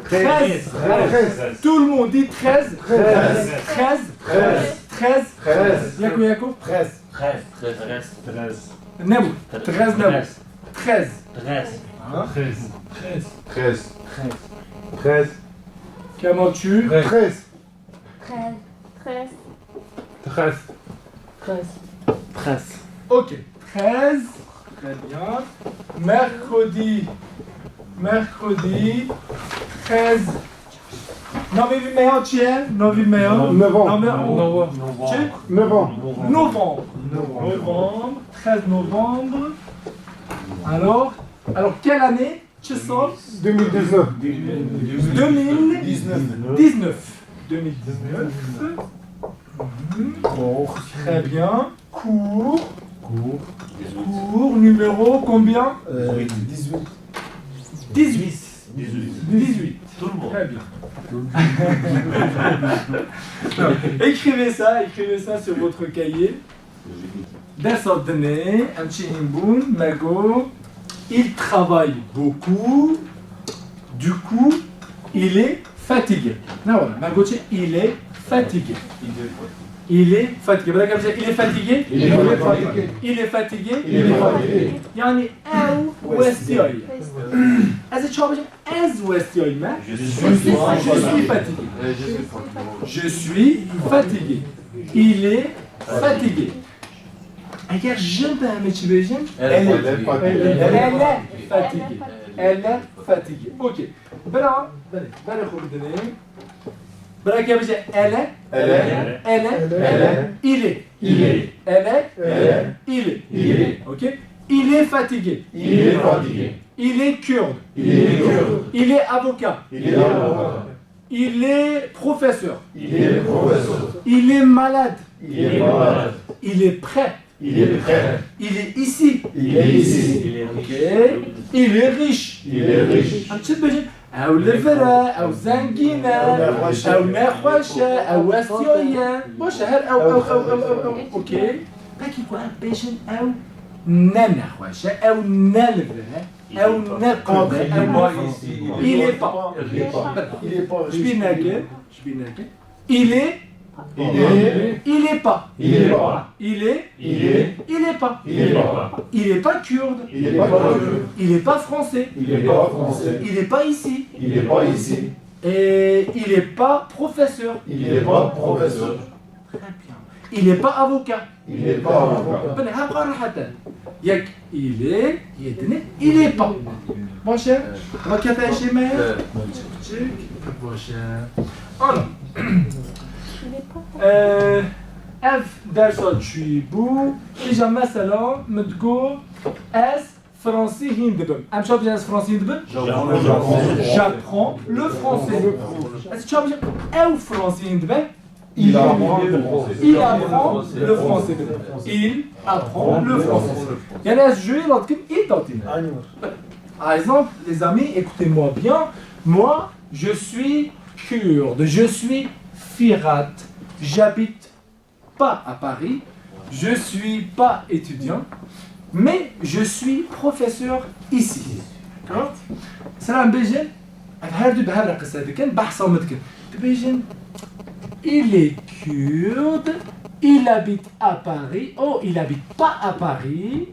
13. Tout le monde dit 13. 13. Yakou Yakou. 13. 13. 13. Comment tu? 13. 13. Ok. 13. Très bien. Mercredi 13. Novembre. 13 novembre. Alors, quelle année? 2019. 2019. Très bien. Cours, numéro combien? 18. Tout le monde. Très bien. écrivez ça sur votre cahier. Desordonné, Mago. Il travaille beaucoup. Du coup, il est fatigué. Non, voilà. Magoche, il est fatigué. Il est fatigué. يعني وستياي. از شو بجم از وستیای من. Je suis fatigué. Il est fatigué. اگر جنب همه چی بگیم elle est fatiguée. Ok. برا خوب بدونیم. برا که بشه elle il est elle est. Ok. Il est fatigué. Il est kurde. Il est avocat. Il est professeur. Il est malade. Il est prêt. Il est ici. Ok. Il est riche. Un petit peu. أو لفرة أو زنجينة أو نخوشة أو وسيوية بوشهر أو أوكي باكي كوان بيشن أو نخوشة أو نلفرة أو نقودة أو il est pas شبيناك il est pas il est pas kurde il est pas français il est pas ici et il est pas professeur très bien il est pas avocat ياك il est pas bon cher ركعت شمال alors اف درس تشيبو إجا مثلا متقول اس فرنسي هندبم ام شو بجي اس فرنسي هندبم j'apprends le français اس شو بجي او فرنسي هندبم il apprend le français يعني اس جو لاتكم ايتاتين par exemple les amis écoutez-moi bien moi je suis kurde je suis Firat, j'habite pas à Paris, je suis pas étudiant, mais je suis professeur ici. D'accord? Salam Béjen, il est kurde, il habite à Paris, oh il habite pas à Paris,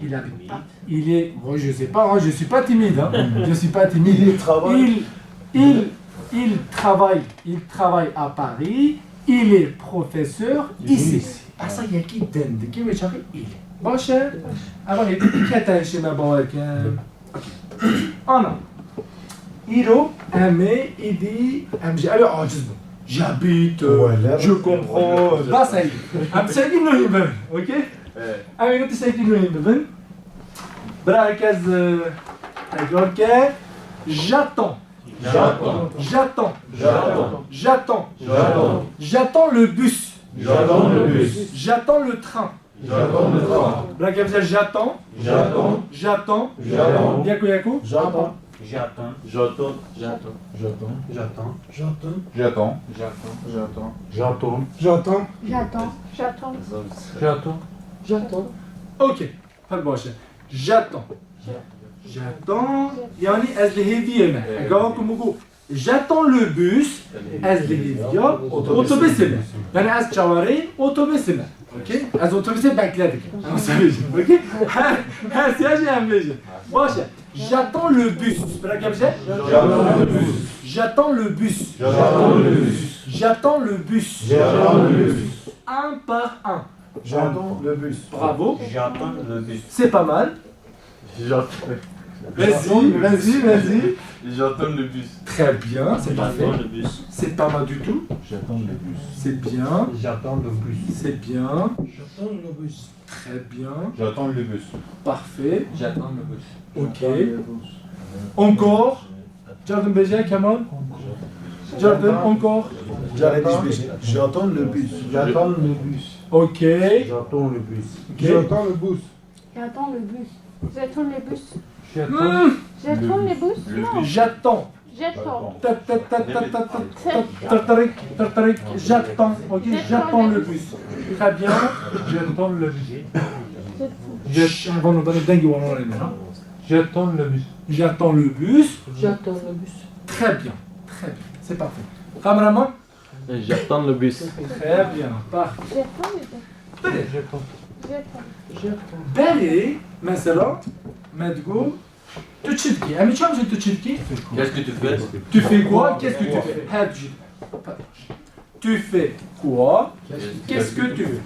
il habite pas, il est, moi je sais pas, je suis pas timide, hein. Je suis pas timide, il travaille à Paris, il est professeur ici. Ah ça y a qui donne qui veut dire il. Bon cher. Alors il dit qu'est-ce que chez ma banque. OK. Ana. Iro amé il dit alors j'habite je comprends. Bah ça y est. Am ساكن نويبن. OK? Ami nous ساكن نويبن. Brakaz OK. J'attends le bus. J'attends le train. J'attends. Yaku. J'attends. Ok. Pas de broche. J'attends. يعني أزل هذي أنا. أقولكم j'attends le bus از لیویا اتوبیس من یعنی از چواره اتوبیس من اوکی از اتوبیس bekledik اوکی هر سیاجی هم بشه باشه j'attends le bus برای که بشه j'attends le bus j'attends le bus un par un J'attends le bus. bravo J'attends le bus. c'est pas mal vas-y J'attends le bus. très bien c'est parfait J'attends le bus. c'est pas mal du tout J'attends le bus. c'est bien J'attends le bus. c'est bien J'attends le bus. très bien J'attends le bus. parfait J'attends le bus. ok encore Jordan Béja Kamal Jordan encore J'attends le bus. J'attends le bus. ok J'attends le bus. ok J'attends le bus. J'attends le bus. J'attends le bus. Hmm, J'attends le bus. Le Non, bus. j'attends j'attends. Tartarik, tartarik, j'attends, ok, j'attends le bus. Très bien. J'attends le bus. Avant de donner dingue, on en est là. J'attends le bus. J'attends le bus. J'attends le bus. Très bien, c'est parfait. Cameraman. J'attends le bus. Très bien, parfait. J'attends le bus. Belle. J'attends. J'attends. Belle, مثلا ما تقول تشتكي أمي شو عم تشتكي Qu'est-ce que tu fais? tu fais quoi qu'est-ce que tu fais هاد جد tu fais quoi qu'est-ce que tu fais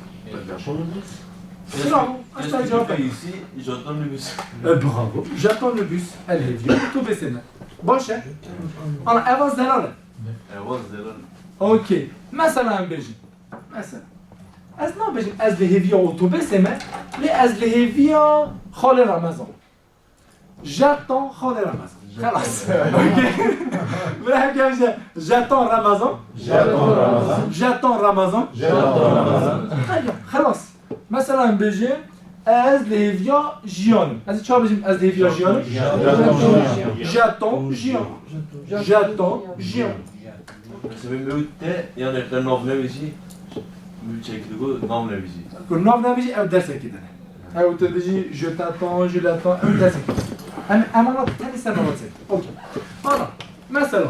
bravo Qu'est-ce que tu fais ici? J'attends le bus. bravo j'attends le bus allez viens tout baisser باشه أنا أفاز دلالة أوكي مثلا بيجي مثلا از نبيجي از لهيفيا أوتوبيس ما لي از لهيفيا خالي رمضان j'attends خالي رمضان خلاص اوكي ولا هكا j'attends رمضان j'attends رمضان خلاص مثلا بيجي از لهيفيا جيان از چا بيجي از لهيفيا جيان j'attends جيان j'attends جيان Yani ben navnevici. Mülçekliği navnevici. كنا بنمشي او درس كده او تجي je t'attends je l'attends او درس كده انا انا ثاني سنه واتساب اوكي voilà مثلا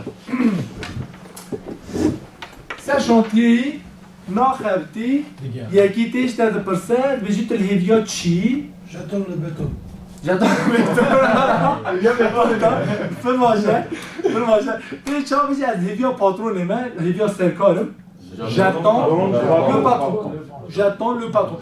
ça chantier ناخرتي يا كيتيش تاع برسال بيجي تلهيفيا تشي J'attends le béton. j'attends في الماجا في شو بيجي از هيفيا باترون ما هيفيا سيركارم j'attends le patron j'attends le patron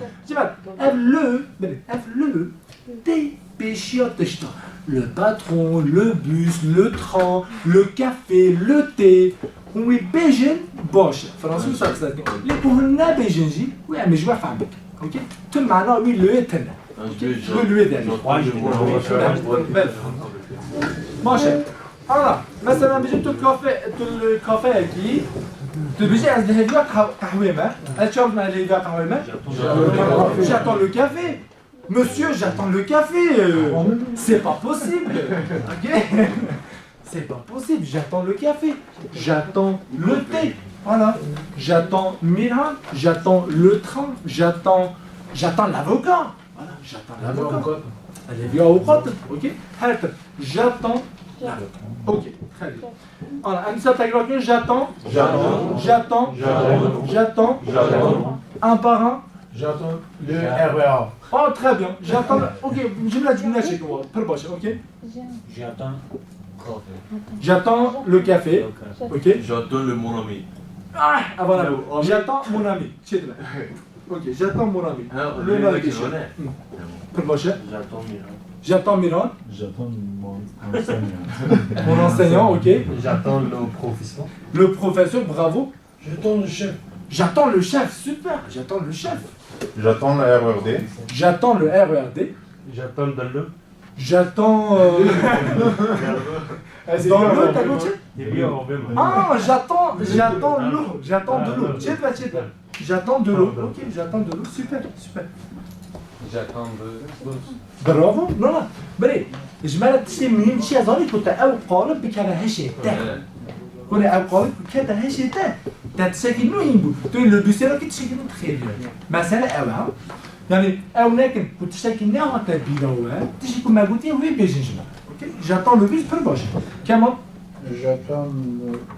dépêchez-toi le patron le bus le train le café le thé وي بيجن باش فرنسي صاحبك اللي كنا بيجنجي وي مش بفهمك اوكي تم معنا وي لو يتنا لو يدنا ماشي انا مثلا بيجي الكافيه اكي تبيجي عند الهديه قهوه الشرب مع الهديه قهوه j'attends le café monsieur j'attends le café c'est pas possible ok c'est pas possible j'attends le café j'attends le thé voilà j'attends Miran j'attends le train j'attends l'avocat voilà j'attends l'avocat الهديه اوقات ok j'attends ok très bien voilà un seul j'attends un par un J'attends le REA. oh très bien j'attends ok جملة chez moi برباشة ok j'attends le café ok J'attends le mon ami. ah voilà j'attends mon ami ok j'attends mon ami le navigation برباشة j'attends Miran J'attends mon enseignant. mon enseignant ok J'attends le professeur. le professeur bravo J'attends le chef. j'attends le chef super j'attends le chef J'attends le RERD. j'attends le RERD J'attends de l'eau. j'attends dans l'eau t'as goûté ah j'attends l'eau j'attends de l'eau j'attends de l'eau ok j'attends de l'eau super J'attends le bus. برافو لا بري جمالة تشتي منين شي زاري كنت او قالب بكذا هشيتا كنا او قالب بكذا هشيتا تتساكن نو ينبو تو لو بيس راكي تشكي تخيل مثلا اوها يعني او لكن كنت تشتكي نها تبيدوا تشي كما قلتي وي بيجنجنا اوكي j'attends le bus pour باش كمان J'attends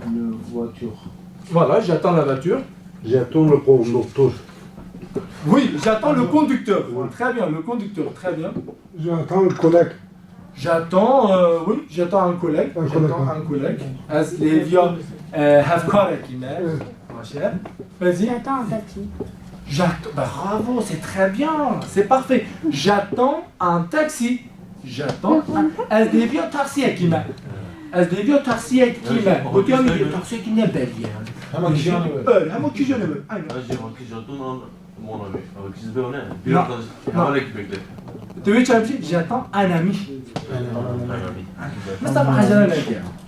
le voiture. Voilà, j'attends la voiture. J'attends le conducteur. Oui, j'attends le conducteur. Très bien, le conducteur, très bien. J'attends le collègue. J'attends, oui, j'attends un collègue. J'attends un collègue. As les vieux have qui m'aide. Ma chère. Vas-y. J'attends un taxi. J'attends. Bah, bravo, c'est très bien. C'est parfait. J'attends un taxi. J'attends un. As des vieux taxi qui m'aide. As des vieux taxi qui m'aide. Ok, on est taxi qui n'est pas bien. Ama kişi Ama ki canım. Aynen. Hacı bak ki j'attends mon ami. Avec siz böyle ne? Bir Non. arkadaş Non. hava ekip bekle. Tu veux dire, j'attends un ami. Mais ça va,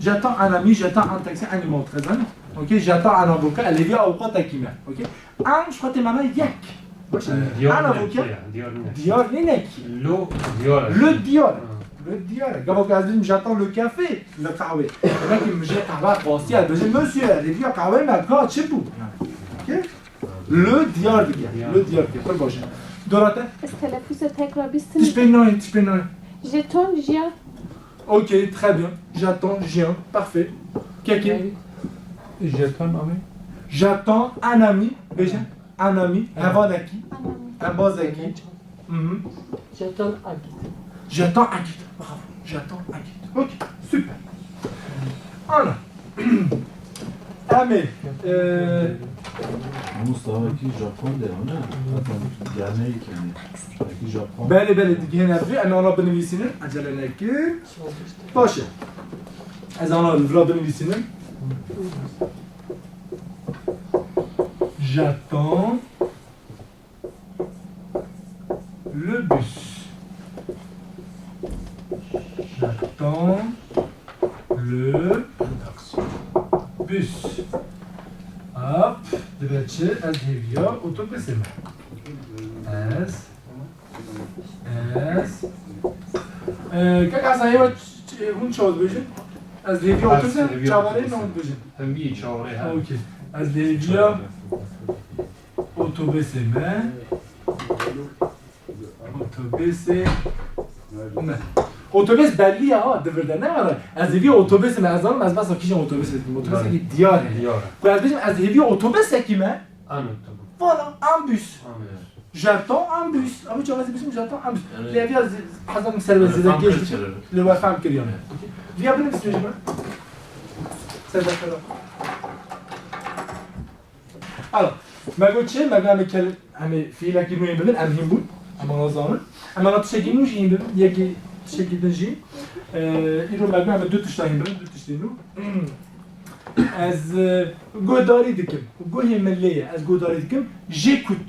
j'attends un ami, j'attends un taxi, un numéro 13 ans. Ok, j'attends un avocat, elle est bien au point takima. Ok, un, je crois que t'es maintenant yak. Un avocat, Dior Linek. Le Dior. Le Dior. J'attends le café, le kahwe. Le mec, il me jette un verre pour elle dit monsieur, elle est bien kahwe, mais encore, chez vous. Ok, le Dior, le Dior, très bon. Dorota, Biz telaffuza tekrar biz tu peux non. Jeton, Jia. Ok, très bien. J'attends, j'ai parfait. Quelqu'un. J'attends ami. J'attends un ami, déjà. Un ami, un bon acquis, Anam. un bon acquis. Mhm. Jeton Agit. J'attends un guide. Bravo. J'attends un guide. Ok, super. Voilà. Amé. Mustafa ki Japon der ona. Zaten gelmeye kendi. Belki Japon. بله دیگه نبری انا را بنویسینم عجله نکن باشه از آنها را بنویسینم j'attends le bus j'attends le bus hop دلوقتي از هیویا اتوبوسم از как аз аява hun çağız böcek az devya otursa çağırayım ne böcek Hem bir çağrı hem. okey az devya otobüseme otobüs belli ya devirde ne var az devya otobüseme az zaman az basa kişi otobüs ettim otobüs ki diyar bu az bizim az devya otobüs ekime Anladım. voilà un bus j'attends un bus ama çok az bizim j'attends un bus les vieux hazır servisinde geçti le var femme qui rien viabilir misin acaba c'est d'accord alors ما قلتش ما قام كل يعني في لكن وين بدل ام هيمبول اما نظام اما لا تشكي نو جي بدل يجي تشكي تنجي يرو ما قام دو تشتاين بدل دو تشتينو از قداري دكم قوي مليه از قداري دكم جيكوت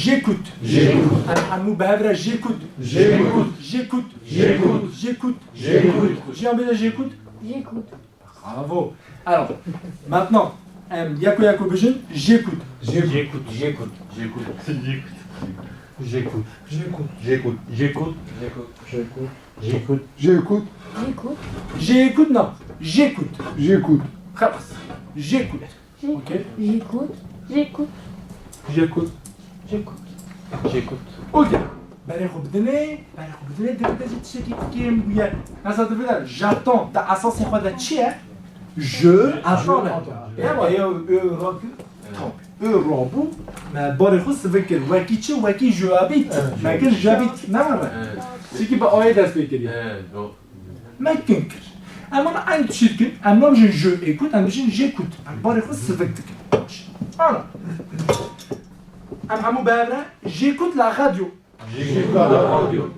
j'écoute انا حمو بهبره j'écoute j'ai envie de j'écoute J'écoute. bravo alors maintenant Yako Bejin, j'écoute. J'écoute. J'écoute, non. J'écoute. Khalas. J'écoute. Ok. J'écoute. Ok. J'attends. C'est quoi je attends. Eurobu, mais Borechus veut que Wakichi Waki je habite. Mais que j'habite. Non, c'est qui va oyer d'expliquer. Mais qu'est-ce que un chicken, un homme je écoute, un machine j'écoute. Un Borechus veut que. Voilà. Un Hamou Babra, j'écoute la radio.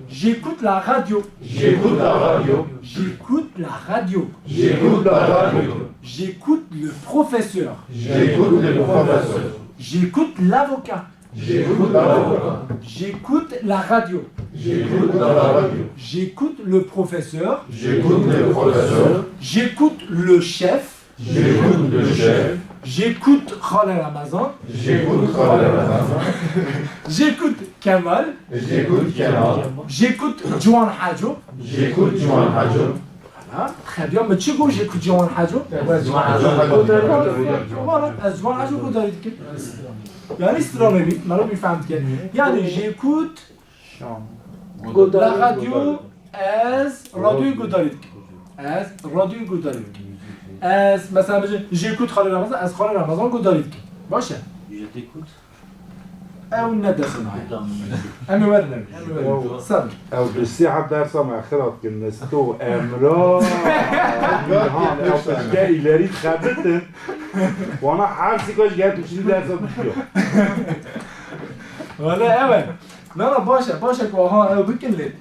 J'écoute la radio. J'écoute le professeur. J'écoute l'avocat. J'écoute la radio. J'écoute le professeur. J'écoute le chef. J'écoute Khaled Ramazan. J'écoute Kamal. J'écoute Juan Hadjo. Voilà, très bien. Mais tu sais quoi, j'écoute Juan Hadjo. Voilà, Juan Hadjo, quoi d'arrêter. يعني استرامي ما ربي فهمت كده يعني j'écoute la radio as radio Godaric از رادیو گوداری بکن از مثلا بجه جیکوت خاله رمضان از خاله رمضان گوداری بکن باشه Je t'écoute. او ندرس نهایی امی ورنم سم او بالساعة درسة مع خرط كنستو امرا ها او بشكا إلاري تخبتن وانا حارسي كاش جات وشين درسة بشكا ولا اول لا باشه که آها او بکن لید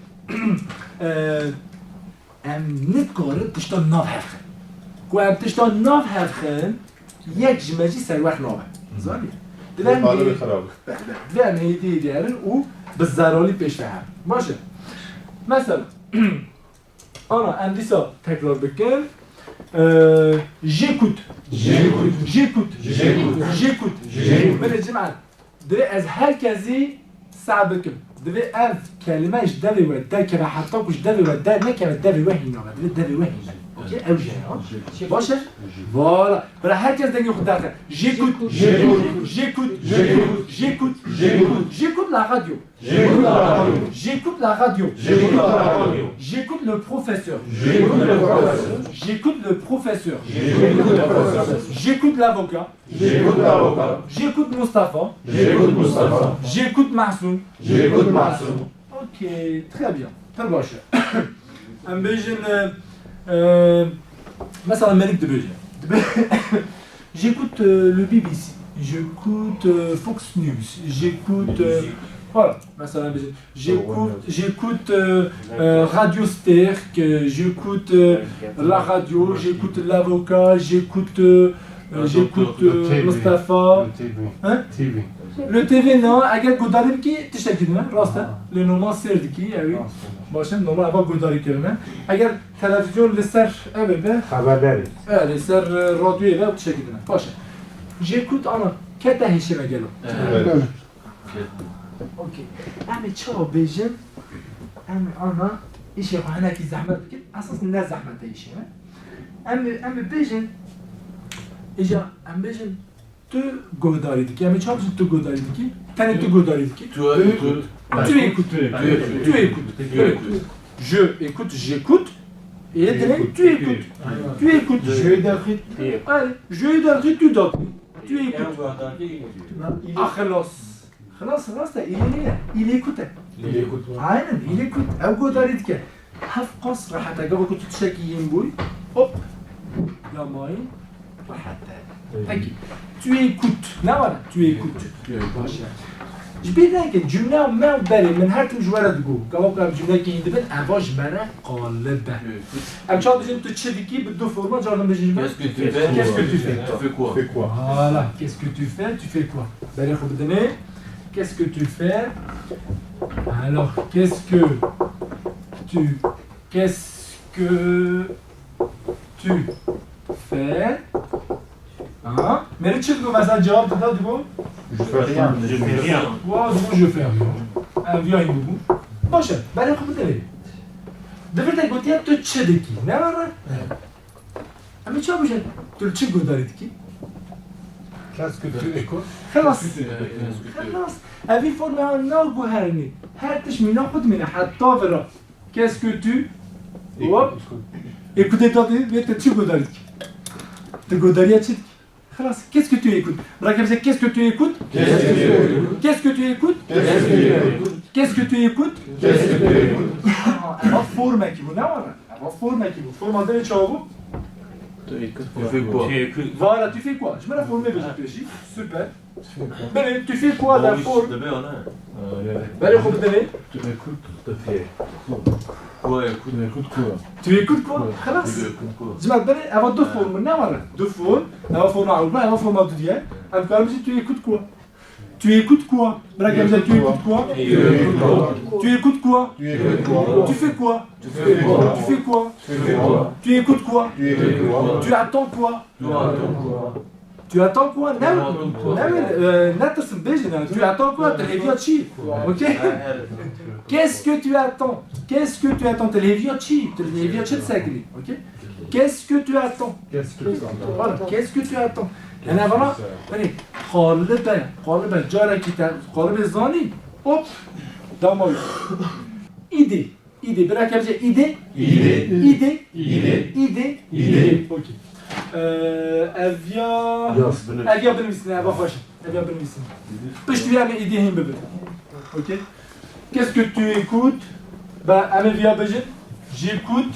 ام نتکارد تشتا ناف هفخن که ام تشتا ناف هفخن یک جمجی سر وقت نافه زالیه قالب خراب دلم هیدی دیارن او به زرالی پیش فهم باشه مثلا انا اندیسا تکرار بکن j'écoute من الجمعة دوی از هر کسی صعب بکن دوی از کلمه اش دوی و در که حتی کش دوی و در نکمه دوی و هینا دوی دوی و هینا اوکی او جه ها باشه والا برای هر کس دنگی خود درکن j'écoute la radio j'écoute le professeur j'écoute l'avocat j'écoute Moustapha j'écoute Massoum ok très bien très باشه ام بیشن مثلا ملك دبيجة j'écoute le BBC j'écoute Fox News j'écoute voilà مثلا j'écoute Radio Sterk j'écoute la radio j'écoute l'avocat j'écoute Mustafa hein le TV non اگر گوداری بکی تشتکی دونه راسته لنوما سردکی یعنی باشه نوما ابا گوداری کردن اگر تلویزیون لسر به خبرداری لسر رادیوی و تشتکی دونه باشه j'écoute انا که دهیشه مگلو اوکی اما چا بیجن انا ایشی خواهنه که زحمت بکن اساس نه زحمت ایشه اما بیجن ایجا ام بیجن تو گوداری دیگه اما چا بیجن تو گوداری دیگه تنی تو گوداری دیگه tu écoutes je écoute j'écoute et tu écoutes je داری tu داری tu écoutes خلاص il écoute عينا il écoute او گوداری دیگه هف قص راح تجاوب كنت تشكيين بوي هوب لا ماي راح اكيد tu écoutes لا ولا tu écoutes جبينا كده جملة ما بالي من هرت مجوارة تقول كم جملة كي يندبن أواج مرة قالبة أم شو بيجي تشديكي بدو فورما جاردن بيجي Qu'est-ce que tu fais Tu fais quoi Fais quoi voilà qu'est-ce que tu fais quoi بالي خو بدني qu'est-ce que tu fais alors qu'est-ce que tu fais hein mais tu veux مثلا جواب تقدر تقول Je fais rien واو je fais rien viens avec vous باشه بالي خو بدني دفرت قلت يا تو تشديكي لا اما شو بيجي تو تشيغو داريتكي Qu'est-ce que tu écoutes خلاص أبي فورما نوجو هرني هرتش من ناخد من حتى فرا qu'est-ce que tu hop écoutez toi tu tu godari tu godari تشد خلاص qu'est-ce que tu écoutes راكب زي qu'est-ce que tu écoutes qu'est-ce que tu écoutes qu'est-ce que tu écoutes أبغى فورما كيبو نورا أبغى فورما كيبو فورما ده تشوفه Tu fais quoi voilà tu fais quoi je me la formé بجي super ben tu fais quoi la forme ben خب بدني Tu écoutes ta fille. Quoi écoute Tu écoutes quoi tu écoutes quoi خلاص Tu écoutes quoi جماعة بدني avant deux formes نورا deux formes avant forme عربية avant forme عددية أنا كلام tu écoutes quoi tu écoutes quoi راكب زي tu écoutes quoi tu écoutes quoi tu fais quoi tu fais quoi tu écoutes quoi tu attends quoi tu attends quoi tu attends quoi ok qu'est-ce que tu attends ok qu'est-ce que tu attends voilà qu'est-ce que tu attends أنا فما يعني قالب جارة كتاب قالب زاني hop dans ma idée idée. Bırak yapacak idée. idée, Idée. idée, Idée. idée. Ok. Elle vient... Yaz. Elle vient بالمثل elle va fâcher. Elle vient بالمثل. باش تبيع من idée هم ببل. Ok. Qu'est-ce que tu écoutes? Bah, elle vient بجد. J'écoute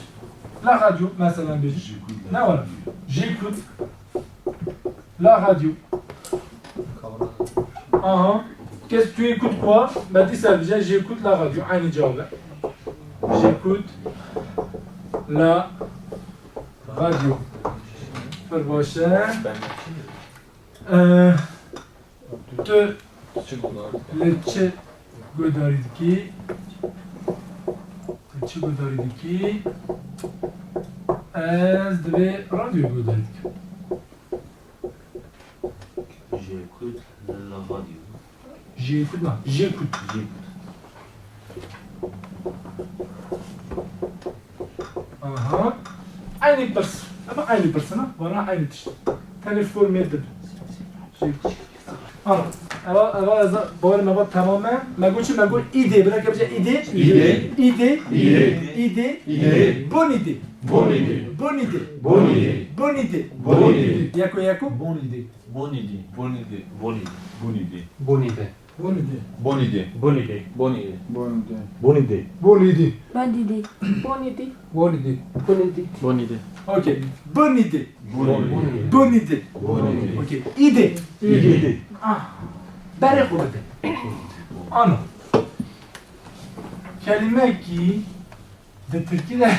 la radio. مثلا بجد. Non, voilà. J'écoute la radio. Qu'est-ce que tu écoutes quoi? Bah dis ça déjà, j'écoute la radio. عيني جاوبة. J'écoute la radio. فرباشة. لچه گدارید کی؟ لچه گدارید کی؟ از دوی رادیو گدارید کی؟ J'écoute la radio. J'écoute là. J'écoute. Aha. Aynı person. Ama aynı person ha. Bana aynı tişt. Telefon medet. Ana. Eva باور ما بود تمامه. مگو چی مگو ایده برای که بشه ایده. ایده. ایده. Bonne idée. Bonne idée. Bonne idée. Bonne idée. Bonne idée. Bonne idée. Yako. Bonne idée. Bonne idée. Bonne idée. Bonne idée. Bonne idée. Bonne idée. Bonne idée. Bonne idée. Bonne idée. Bonne idée. Bonne idée. Bonne idée. Bonne idée. Bonne idée. Bonne idée. Bonne idée. Ok. Bonne idée. Bonne idée. Bonne idée. Bonne idée. Ok. Idée. İde. Ah. Bere kuvveti. Ana. Kelime ki de Türkiye'de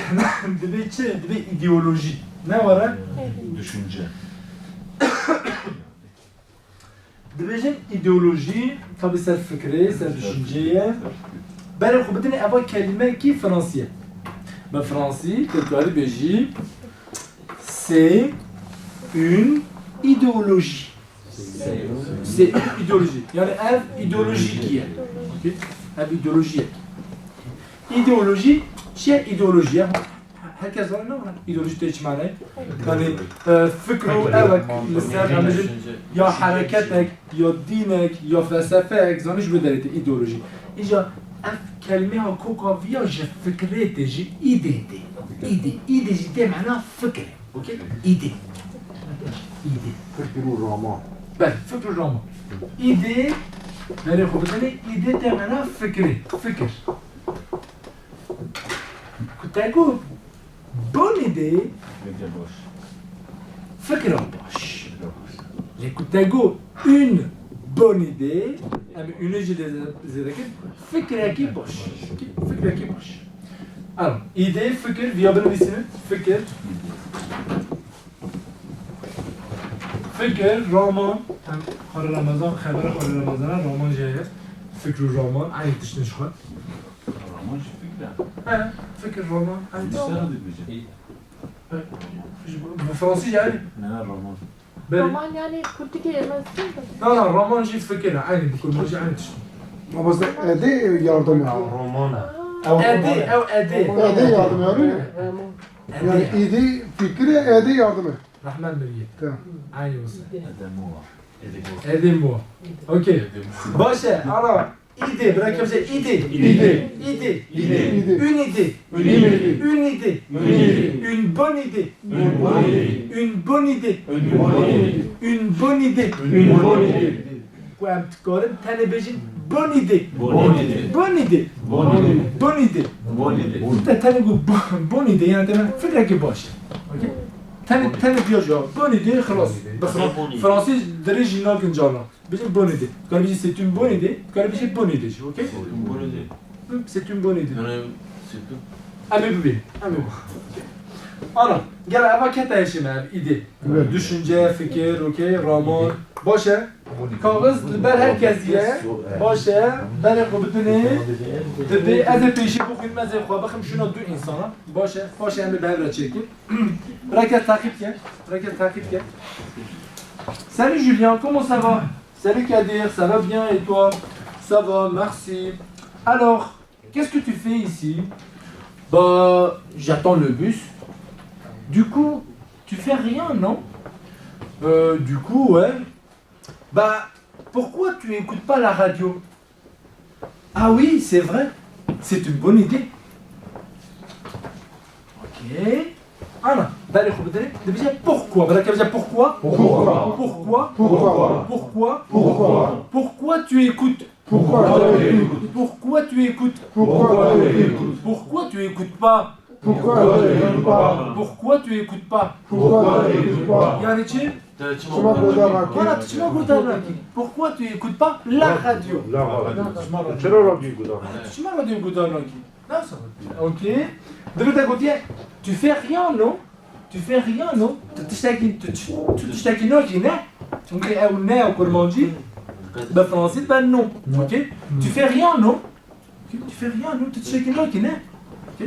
de bir ideoloji. Ne var ha? Düşünce. Dibêjin ideoloji, tabi ser fikri, ser düşünceye. Bere kuvvetine eva kelime ki Fransız. Ben Fransız, tekrar bêjî. C'est une idéologie. C'est une idéologie. Yani ev ideolojiye. Okay? Ev ideolojiye. İdeoloji, şey ideoloji. Herkes var ne var? İdeoloji de hiç manayı. Yani fikru evek, mesela bizim ya hareketek, ya dinek, ya felsefek, zanış bu derece ideoloji. İca ev kelime ha kokaviya je fikrete, je ideydi. İde de mana fikre. Okay? İde. Fikru roman. Ben fikir roman. İde, nereye koyduğunu İde de mana fikri, fikir. Kutaku, bonne idée, Média boş. fikir baş. Le kutaku, une bonne idée, ama une zedeki fikir baş. Fikir baş. Alors, idée, fikir, viabilisini, fikir. fikir, roman, hem Xar Ramazan, xəbər Xar Ramazana roman jəyir. Fikir roman, aynı dişini çıxar. Roman şu fikre. Hə, fikir roman, aynı Sen dişini. adı bileceksin. Bu Fransız yani. Ne roman? Ben, Roman yani kurtu kelimesi. non, roman jii fikir, aynı bu konu aynı dişini. Ama size ede yardım ya. Roman. Edi, edi. Ede yardım ya. Yani Edi. idi fikri ede yardım. Rahman Beriye. Tamam. Aynı olsun. Edemu var. Edim bu. Okey. Başa, ana. İdi, bırak yapacak. İdi. İdi. İdi. İdi. Une idée. Une idée. Une idée. Une idée. Une bonne idée. Une bonne idée. Une bonne idée. Une bonne idée. Une bonne idée. Une bonne idée. Quoi, تقارن تنبجين bonne idée. Bonne idée. Bonne idée. Bonne idée. Bonne idée. Bonne idée. انت تنقول bonne idée يعني تمام فكرك باش. اوكي. تن بيجا bonne idée خلاص. بس فرنسي درجي ناكن جانا. بيجي bonne idée. Quand بيجي c'est une bonne idée. Quand بيجي bonne idée. OK? Une bonne idée. C'est une bonne idée. C'est tout. Amébé. Amébé. Ana, gel ava kete yaşıma ide. Evet. Düşünce, fikir, okey, roman. Başa. Kağıt ber herkes diye. Başa. Ben kubutuni. Tabi az peşi bu hükmez xwa bakım şuna du insana. Başa. Başa hem bir çekip. Raket takip gel. Raket takip gel. Salut Julien, comment ça va? Salut Kadir, ça va bien et toi? Ça va, merci. Alors, qu'est-ce que tu fais ici? Bah, j'attends le bus. Du coup, tu fais rien, non? Du coup, ouais. Bah, pourquoi tu écoutes pas la radio? Ah oui, c'est vrai. C'est une bonne idée. Ana, d'aller de dire pourquoi. Voilà, ça veut dire pourquoi. Pourquoi? Pourquoi. Pourquoi? Pourquoi. Pourquoi? Pourquoi tu écoutes. Pourquoi tu écoutes? Pourquoi tu écoutes. Pourquoi tu écoutes? Pourquoi tu écoutes pas. Pourquoi tu écoutes pas? Pourquoi tu écoutes pas. Pourquoi tu écoutes pas? Yani için. Şuna kadar hakim. Voilà, tu m'as goûté. Pourquoi tu écoutes pas la radio. La radio. چرا رادیو گذار؟ Tu m'as radio goûté. Non, ça va. Ok. De l'autre côté, tu fais rien, non? Tu fais rien, non? Tu t'achètes une autre, tu me ou né ou comment on dit? Ben français, ben non. Ok? Tu fais rien, non? Tu fais rien, non? Tu t'achètes une autre, ok?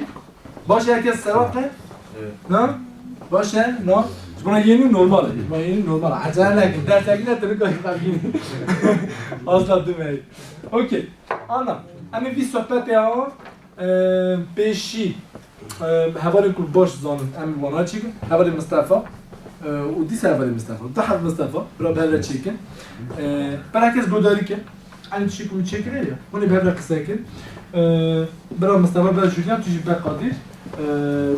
Bon, j'ai la caisse, ça va, frère? Non? Bon, non? Je m'en ai une normale. Je m'en ai une normale. Attends, là, tu as dit que tu as dit. Asla demeyi. Ok. Ana. Ama bir sohbet ya. Beşi. Havari kul boş zanın. Ama bana çekin. Havari Mustafa. ودي havari Mustafa. Daha Mustafa. Bırak böyle çekin. Herkes burada ki. Aynı şey bunu çekin ya. Bunu böyle kısakin. Bırak Mustafa, bırak Julian, tu jibber Kadir.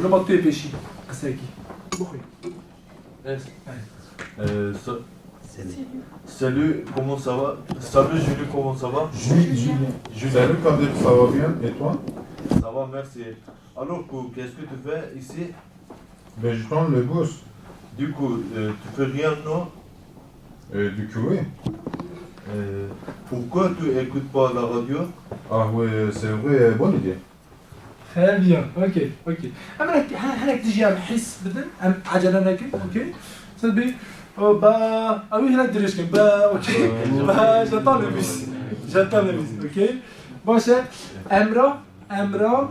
Remonte beşi. Kısaki. Bu koy. Yes. Salut, comment ça va? Salut Julie, comment ça va? Julie. Salut Kadir, ça va bien? Et toi? Ça va, merci. Alors, qu'est-ce que tu fais ici? Ben, je prends le bus. Du coup, tu fais rien, non? Du coup, oui. Pourquoi tu écoutes pas la radio? Ah oui, c'est vrai, bonne idée. Très bien, ok, ok. أما هناك تجي عم حس بدن عم عجلة هناك، اوكي. صدبي أوي هناك دريش كم اوكي. j'attends le bus, ok. Bon chef, Emra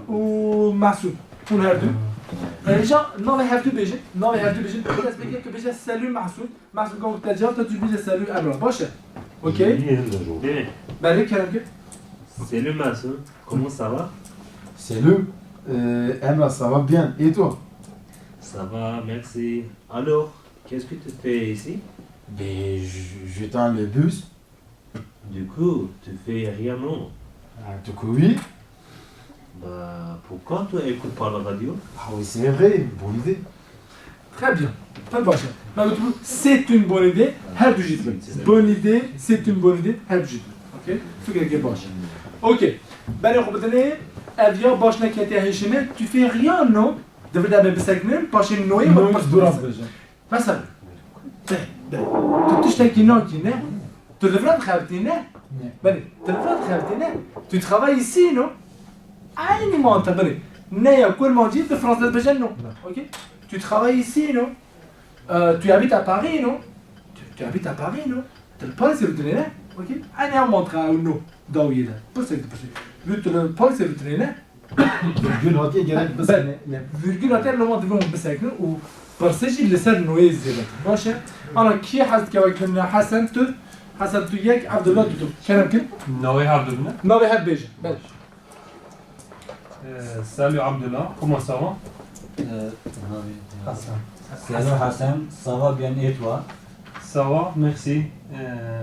ou Massoud, on a deux. Déjà, non mais have to beiger, Je t'explique que beiger salut Massoud, quand tu as déjà tu dis salut Emra. Bon chef, ok. Bien. Barik Karamke. Salut Massoud, comment ça va? Salut, Emma, ça va bien. Et toi? Ça va, merci. Alors, qu'est-ce que tu fais ici? Ben, je tends le bus. Du coup, tu fais rien, non? Du coup, oui. Bah, pourquoi tu écoutes pas la radio? Ah oui, c'est vrai, bonne idée. Très bien. Très bon chef. C'est une bonne idée. Her du jitli. Bonne idée, c'est une bonne idée. Her du jitli. Ok? Fikir ki baş. Ok. Ben yapıdığını evya başına kete heşime. Tu fais rien, non? Devlet abi biseknin. Başın noye mi? Mesela. Tu تشتكي non qui ne? Tu devrais travailler ne? Ben, tu devrais travailler. Tu travailles ici, non? Aynı mantık beni. Ne yapıyor mancı de Fransız bejen non? Ok? Tu travailles ici, non? Tu habites à Paris, non? Tu habites à Paris, non? Tu le parles sur le terrain, ok? Aynı mantık no. Davide. Bu sefer vu tu le parles sur le terrain. Virgül hatiye gerek bas. Ben virgül atar لما تبون بسكن وبرسجي اللي صار نويز زيادة. ماشي؟ أنا كي حسد كنا حسن تو ياك عبد الله تو كلام كم؟ Navi Abdullah. نبي هاد بيجي. بل. Salut Abdullah, comment ça va? Salut Hassan, ça va bien et toi? Ça va, merci.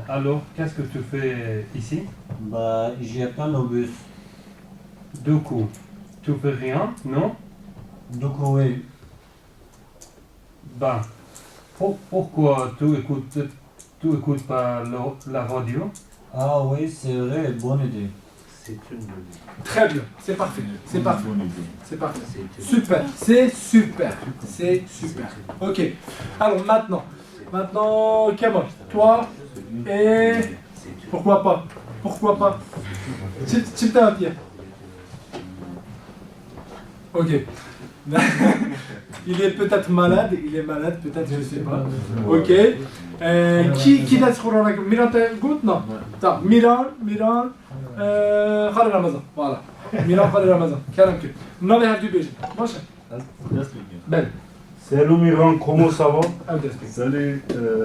Alors, qu'est-ce que tu fais ici? Bah, j'attends le bus. Du coup, tu fais rien, non? Du coup, oui. Ben, pourquoi tu écoutes pas la radio? Ah oui, c'est vrai, bonne idée. C'est une bonne idée. Très bien. C'est parfait. C'est parfait. Bonne idée. C'est parfait. C'est une- Super. C'est super. C'est super. Ok. Alors maintenant, Kamal, toi et c'est une- pourquoi pas? Chipta un pied. Ok. Il est peut-être malade, peut-être, je ne sais pas. Ok. Qui l'a sur la Miran Gout? Non. Miran. Khalil Ramazan. Voilà. Miran Khalil Ramazan. Karam que. Non, mais du beijo. Moche. Ben. Salut Miran, comment ça va? Salut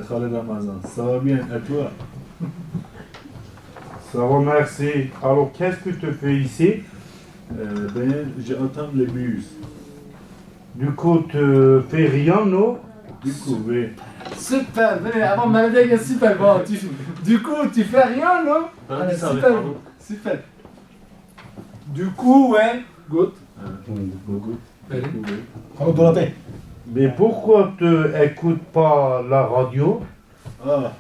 Khalid Ramazan, ça va bien? Et toi? Ça va, merci. Alors, qu'est-ce que tu fais ici? Ben, j'attends le bus. Du coup, tu fais rien, non? Du coup, oui. Super. Avant maladie, super. Bon, du coup, tu fais rien, non? Allez, ça va, Super. pardon. Super. Du coup, ouais. Good. Beaucoup. On doit la paix. Mais pourquoi tu n'écoutes pas la radio? Ah,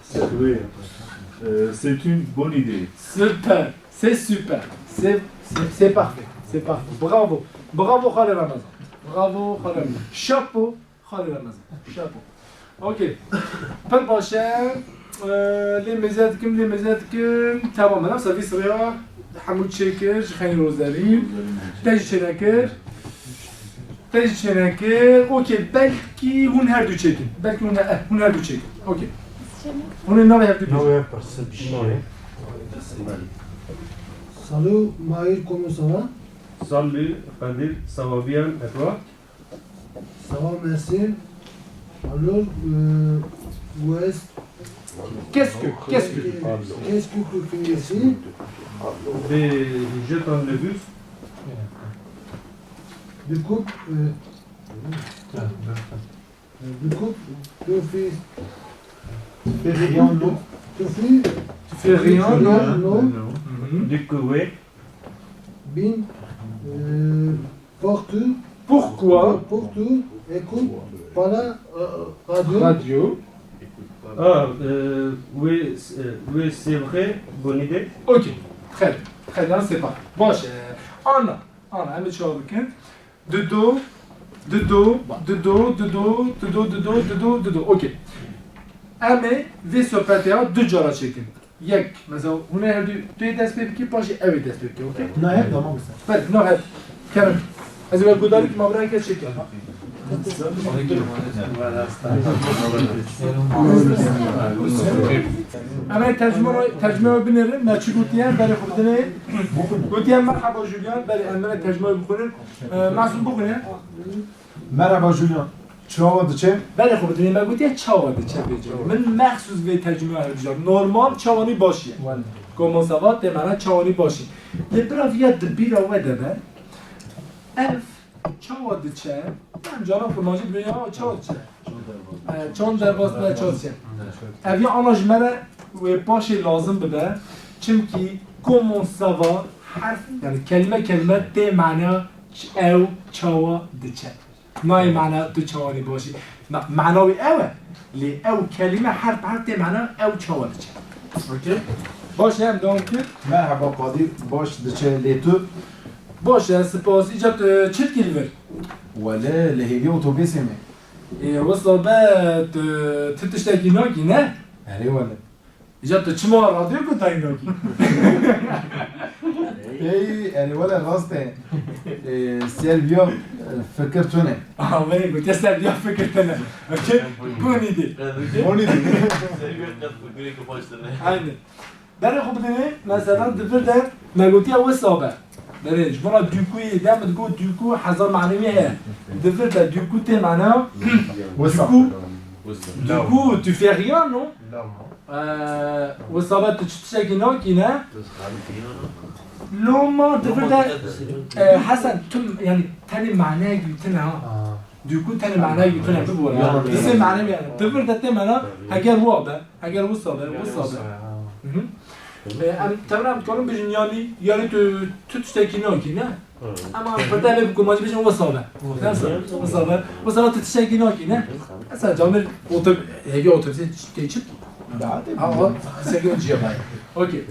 c'est une bonne idée. Super, c'est super, c'est parfait, c'est parfait. Bravo, bravo Khalil Ramazan. Bravo Khalil Ramazan. Chapeau Khalil Ramazan. Chapeau. Ok. Par prochain, les مزادكم تمام. أنا سافي صغيرة حمود شاكر خاين روزالين تاج شناكر اوكي بلكي هون هردو تشيكن بلكي هون هردو تشيكن اوكي هون نوع هردو Non, ouais, parce que c'est Salut, Maïr, comment ça va? Salut, Fadil, ça va bien et toi? Ça va, merci. Alors, Qu'est-ce que qu'est-ce que tu fais ici? Je t'en le bus. Du coup, tu fais Rien, non. tu fais Tu fais rien, non? non, Du coup, oui. bien, partout, Pourquoi? partout, écoute, pas la radio. Radio. Ah, oui, c'est vrai, bonne idée. Ok, très bien, c'est parti. Bon, Anna, un petit week-end. De dos, ok. Ame ve sohbete dü cara çekin. Yek, mesela bunu her dü despet ki paşa evet despet ki, okey? Non, elle, vraiment, ça. Bak, no hep. Kerim. Az evvel gudarik mavra kes çekin. Ama tercüme binerim. Ne çıkutiyem bari khudine. Gutiyem merhaba Julian bari emre tercüme bukun. Masum bukun ya. Merhaba Julien. Tu vas de chez? بله خب دیدیم بگو دیگه چاواده چه بجایی من مخصوص به ترجمه عربی نورمال چاوانی باشیه گمانسوات دمانه چاوانی باشی لبرا ویاد بیرا وده به اف چاواده چه من جانم فرمانجی بگیم چاواده چه چون در باز بله چاواده چه اوی آناجمره و باشی لازم بده چمکی گمانسوات حرف یعنی کلمه ده معنی او چاواده چه نای معنی تو چوانی باشی معناوی اوه لی او کلمه حرف ده معنی او چوانی چه اوکی باشه هم دوام کرد Merhaba Kadir. Baş de chez les deux. باشه سپاس ایجاد چت گیلور ولا لهيلي otobüs mi? وصابه تتشتاکی ناکی نه Allez, voilà. ایجاد چما رادیو کتایی ناکی Hey, allez, voilà, راسته. Selviyor fikirtune. آمین گوتی سر بیا فکر کنه اوکی بونی دی Onu dedi. aynen برای خوب دنه مثلا دفر در مگوتی وصابه برای جمعه دوکوی دم تقول دوکو حضر معنوی هست دفر در دوکو ته معنا دوکو tu fais rien non وصابه تشتكي ناكي نه لما دفر در حسن تم يعني تاني معناه يتنا دوكو تاني معناه يتنا ببورا بس معناه يعني دفر در تمنا اگر وابه اگر وصابه تمام کنم بجن یعنی تو تشتکی ناکی نه اما بدل بگم ماجی بجن وصابه وصابه تو تشتکی ناکی نه اصلا جامل هیگه otobüse geçip ama sekiyor cevabı okey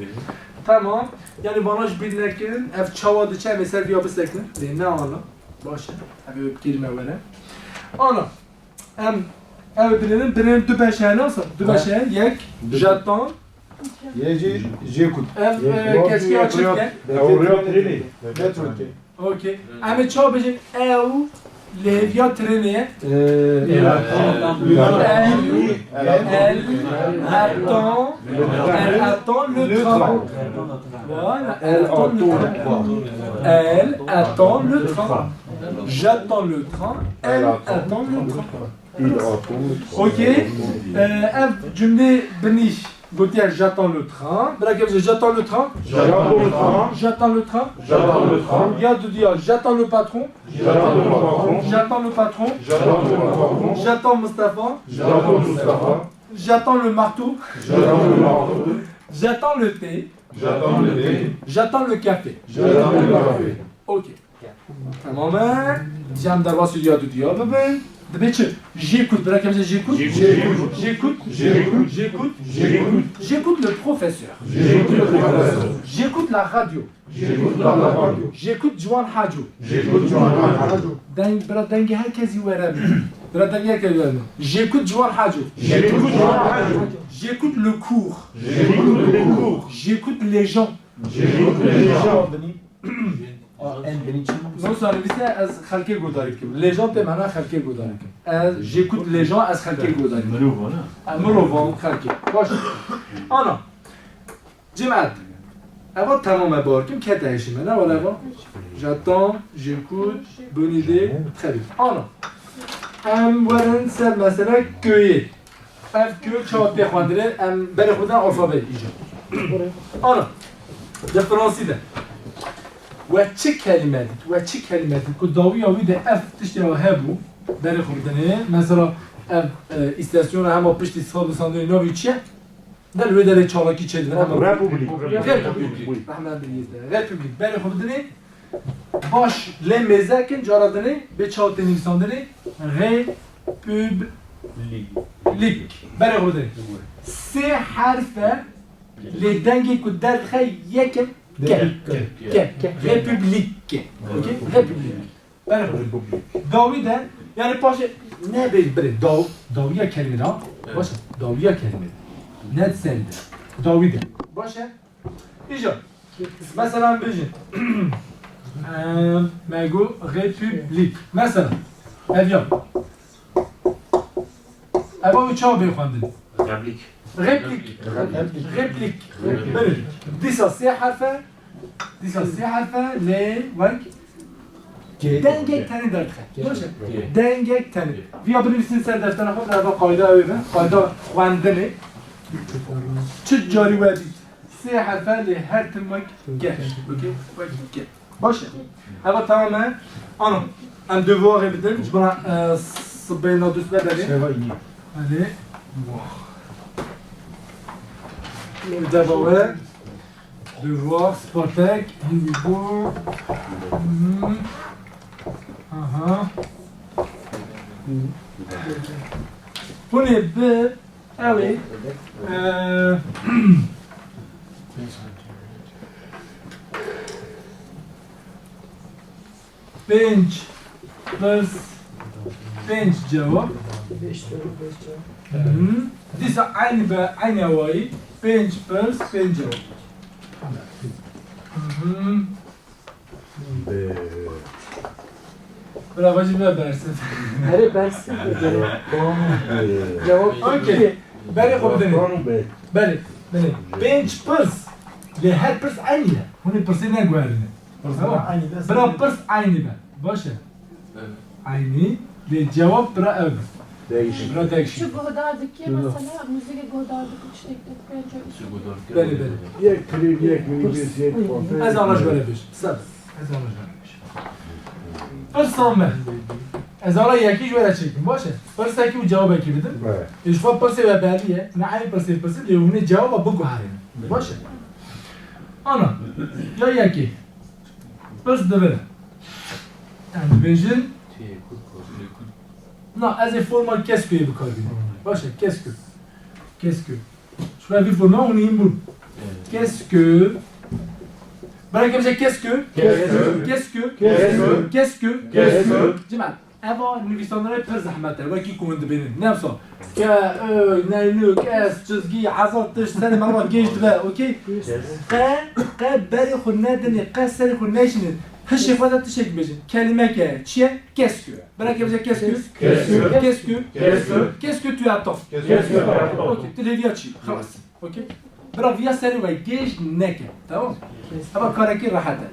tamam yani bana bilirken ev çavadı çay mesela bir yapıs ekler ne ana başa abi kelime vere ana ev birinin dübeşe nasıl dübeşe yek jeton J'écoute. qu'est-ce qu'il y a de ok ama çava bejin ev levya treni elle attend le train. Voilà, elle attend le train. J'attends le train. Elle attend le train. Ok. Cümle beni Gauthier, j'attends le train. J'attends le train. J'attends le train. Regarde de dire j'attends le patron. J'attends le patron. J'attends Mustapha. J'attends le marteau. J'attends le thé. J'attends le café. Ok. Tamam. جام در واسه یاد دیا ببین دبی چه j'écoute برای کمی j'écoute j'écoute le professeur j'écoute la radio j'écoute جوان حاجو دنگ برای دنگ هر کسی ورم برای دنگ هر کسی ورم j'écoute جوان حاجو j'écoute le cours j'écoute les gens non ça نویسه از خلقی گوداری کم لژان به معنی خلقی گوداری کم از j'écoute les gens از خلقی گوداری مروان خلقی باش آنا جمعت اول تمام بار کم که تهشیمه نه ولی اول j'attends j'écoute bonne idée très bien آنا ورن سر مثلا köye اف kö çabuk بخواندره بر خودن alfabe ایجاد آنا ده فرانسی ده وچه کلماتی که داوی آوی ده اف تشتی هبو برای خوردنه مثلا استاسیون همه پشتی سال و ساندوی نوی چیه؟ در روی در چالاکی چه دیدن همه رپوبلیک رحمت بریزده رپوبلیک برای خوردنه باش لمزکن جارادنه به چاوت نویساندنه رپوبلیک برای خوردنه سه حرفه لدنگی که در خیلی یکم République. Ok? République. Davide, yani paşa ne böyle Daviya kelime ha? Başa Daviya kelime. Ne sende? Davide. Başa. İşte. Mesela bejin. Mego République. Mesela. Avion. Aba uçağı beyefendi. Réplique. Böyle. Disa siyah harfe le vak dengek tani dertxe dengek tani via bنویسین سر دفتر خود در قاعده اوه قاعده خواندنه چه جاری ودی سه حرفه له هر تمک گه باشه اما تمامه آنو ام devoir بدیم جبرا صبینا دوست بداریم allez devoir devoir Spartak Indigo Pour les bœufs, ah oui, bench plus bench cevap. Disa aynı havayı bench plus bench cevap. Bravo, j'ai bien bersin. Allez, bersin. Cevap. Okey. Beni kopdeni. Beni. Bench pırs. Le her pırs aynı. Bunu pırsı ne güverini? Bra pırs aynı ben. Başa. Aynı. Le cevap bra ev. Değişik. Bra değişik. Şu Godar'daki mesela müzik Godar'daki işte Beni. یک کلیپ یک مینیبیس یک فانتر از آنش بره بیش. سب. از آنش بره بیش. پرسامه. از آنها یکیش بره چکیم باشه. پرس یکی و جواب یکی بدیم. اشفا پرس و بلیه. نه این پرس لیونه جواب بگو هرین. باشه. آنا. یا یکی. پرس دو بره. yani vision. نه از این فرما کسکوی بکار بینیم. باشه کسکو. شو في فرما اون این بود. Qu'est-ce que برای که بشه qu'est-ce que جماعت اما نویسنده‌های پر زحمته و کی کومنده بینیم نفسا که نینو کس چizgi عزارتش سر مرا گشت و اوکی قه بری خود ندنی قه سری خود نشینید هش خودت تشک بشین کلمه که چیه qu'est-ce que برای که بشه qu'est-ce que tu attends اوکی تلویا چی خلاص اوکی برا ویا سری و گیش نکه تمام اما کارکی راحته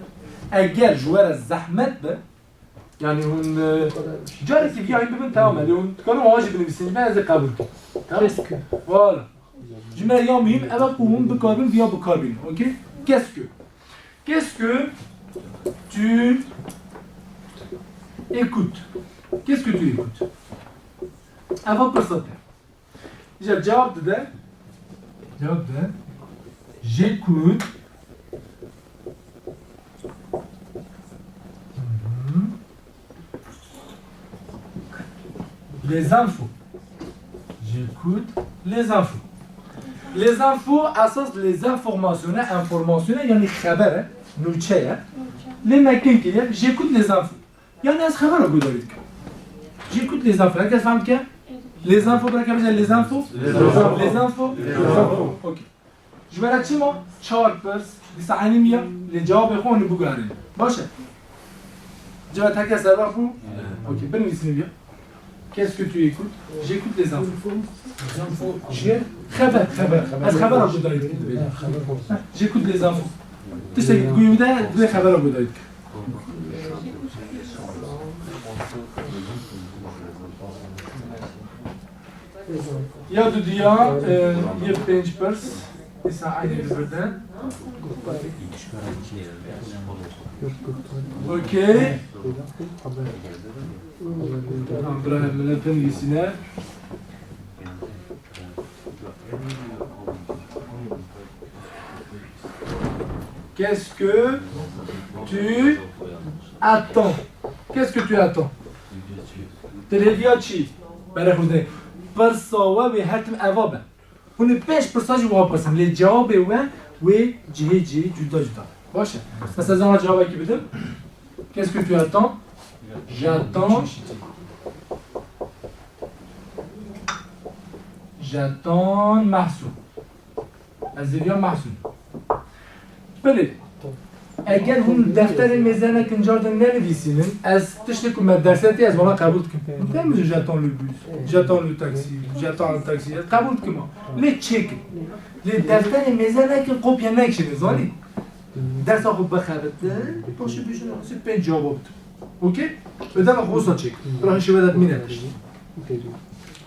اگر جوار زحمت به یعنی اون جاری که ویا این ببین تمامه اون کارو واجب بنویسین من از قبول تمام والا جمله یا مهم اما قوم بکاربین ویا بکاربین اوکی qu'est-ce que tu écoutes اما پرساته جواب ده j'écoute les infos. J'écoute les infos. Les infos, أساس les informations, يعني خبره نوچه les مكان كده j'écoute les infos. يعني از خبر رو دارید که. J'écoute les infos. هل فهمت که؟ Les infos برای که les infos. Les infos. اوکی. جبرات چی ما؟ 4 پرس. دیسانی میا. لجواب خون بگواریم. باشه. جبرات هر کس سر بو. اوکی. بنویسیم بیا. Qu'est-ce que tu écoutes? J'écoute les infos. Les infos. خبر. از خبر رو دارید که. J'écoute les infos. تو سعی گویی ده دو خبر رو دارید که. یا دو دیا یه 5 پرس ایسا عینی بردن اوکی برای ملتن یسینه Qu'est-ce que tu attends? Qu'est-ce que tu attends? تلفیا چی؟ برای خوده پرساوه به حتم اوابه اون 5 پرساجی واب پرسم لی جواب و جهه جدا باشه مثلا از آن جوابه که بدم Qu'est-ce que tu attends? J'attends محسون از دیگه محسون بله اگر اون دفتر میزنه کنجار دن ننویسین از تشتی که مدرساتی از والا قبول کنم نمیشه j'attends le bus j'attends le taxi j'attends le taxi قبول کنم لی چک لی دفتر میزنه که قوپیا نکشه زانی درس خوب بخرد باشه بیشون سی 5 جواب اوکی بدم خودت چک راهش بدت مینه